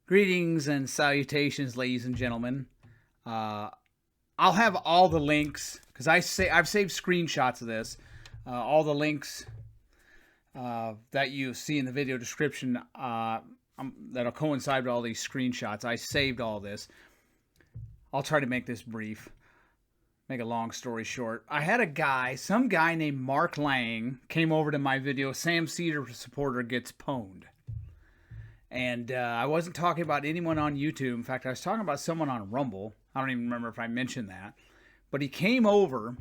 Greetings and salutations, ladies and gentlemen. I'll have all the links because I've saved screenshots of this. All the links that you see in the video description that'll coincide with all these screenshots. I saved all this. I'll try to make this brief. Make a long story short. I had some guy named Mark Lang came over to my video. Sam Seder supporter gets pwned. And I wasn't talking about anyone on YouTube. In fact, I was talking about someone on Rumble. I don't even remember if I mentioned that. But he came over,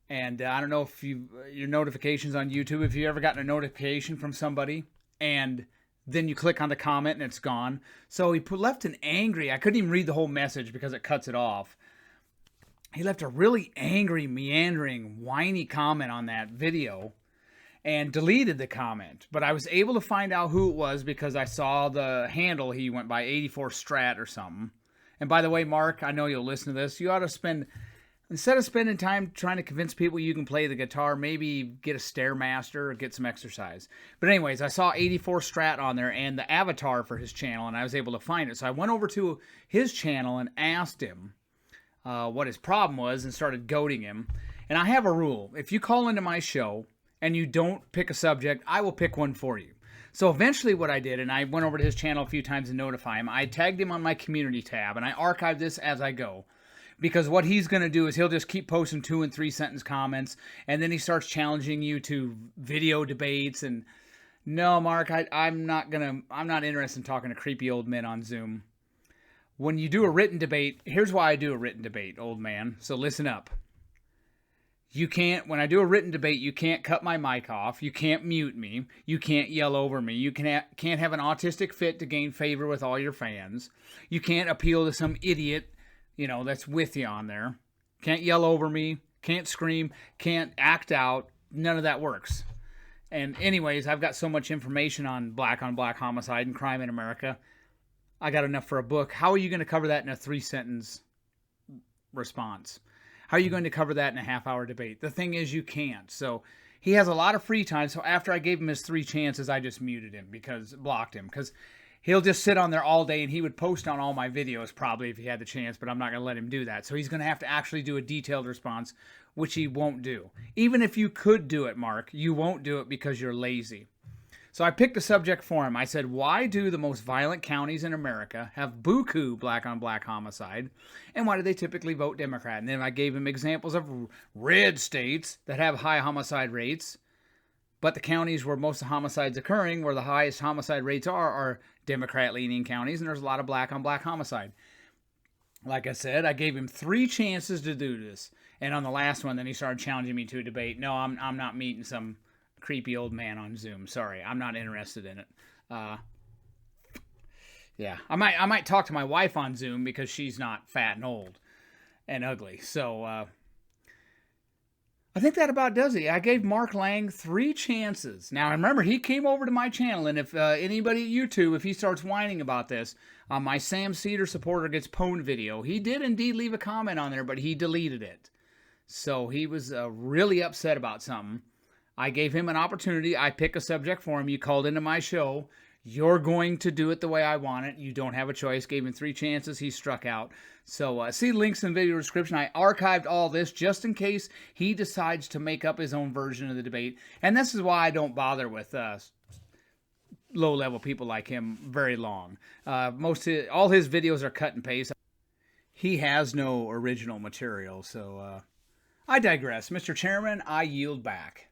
and I don't know if your notifications on YouTube, if you ever gotten a notification from somebody, and then you click on the comment and it's gone. So he left an angry, I couldn't even read the whole message because it cuts it off. He left a really angry, meandering, whiny comment on that video and deleted the comment. But I was able to find out who it was because I saw the handle. He went by 84 Strat or something. And by the way, Mark, I know you'll listen to this. You ought to instead of spending time trying to convince people you can play the guitar, maybe get a Stairmaster or get some exercise. But anyways, I saw 84 Strat on there and the avatar for his channel, and I was able to find it. So I went over to his channel and asked him what his problem was and started goading him. And I have a rule. If you call into my show and you don't pick a subject, I will pick one for you. So eventually what I did, and I went over to his channel a few times to notify him, I tagged him on my community tab, and I archive this as I go. Because what he's going to do is he'll just keep posting 2- and 3-sentence comments, and then he starts challenging you to video debates. And no, Mark, I'm not interested in talking to creepy old men on Zoom. When you do a written debate, here's why I do a written debate, old man. So listen up. When I do a written debate, you can't cut my mic off. You can't mute me. You can't yell over me. You can't have an autistic fit to gain favor with all your fans. You can't appeal to some idiot, that's with you on there. Can't yell over me. Can't scream. Can't act out. None of that works. And anyways, I've got so much information on black homicide and crime in America. I got enough for a book. How are you going to cover that in a 3-sentence response? How are you going to cover that in a half-hour debate? The thing is, you can't. So he has a lot of free time. So after I gave him his 3 chances, I just muted him blocked him. Because he'll just sit on there all day, and he would post on all my videos probably if he had the chance, but I'm not going to let him do that. So he's going to have to actually do a detailed response, which he won't do. Even if you could do it, Mark, you won't do it because you're lazy. So I picked a subject for him. I said, why do the most violent counties in America have beaucoup black-on-black homicide? And why do they typically vote Democrat? And then I gave him examples of red states that have high homicide rates, but the counties where most of the homicides occurring, where the highest homicide rates are Democrat-leaning counties, and there's a lot of black-on-black homicide. Like I said, I gave him 3 chances to do this. And on the last one, then he started challenging me to a debate. No, I'm not meeting some creepy old man on Zoom. Sorry, I'm not interested in it. Yeah, I might talk to my wife on Zoom because she's not fat and old and ugly. So I think that about does it. I gave Mark Lang 3 chances. Now remember, he came over to my channel, and if anybody at YouTube, if he starts whining about this, on my Sam Seder supporter gets pwned video, he did indeed leave a comment on there, but he deleted it. So he was really upset about something. I gave him an opportunity. I pick a subject for him. You called into my show. You're going to do it the way I want it. You don't have a choice. Gave him 3 chances. He struck out. So see links in the video description. I archived all this just in case he decides to make up his own version of the debate. And this is why I don't bother with low-level people like him very long. All his videos are cut and paste. He has no original material. So I digress. Mr. Chairman, I yield back.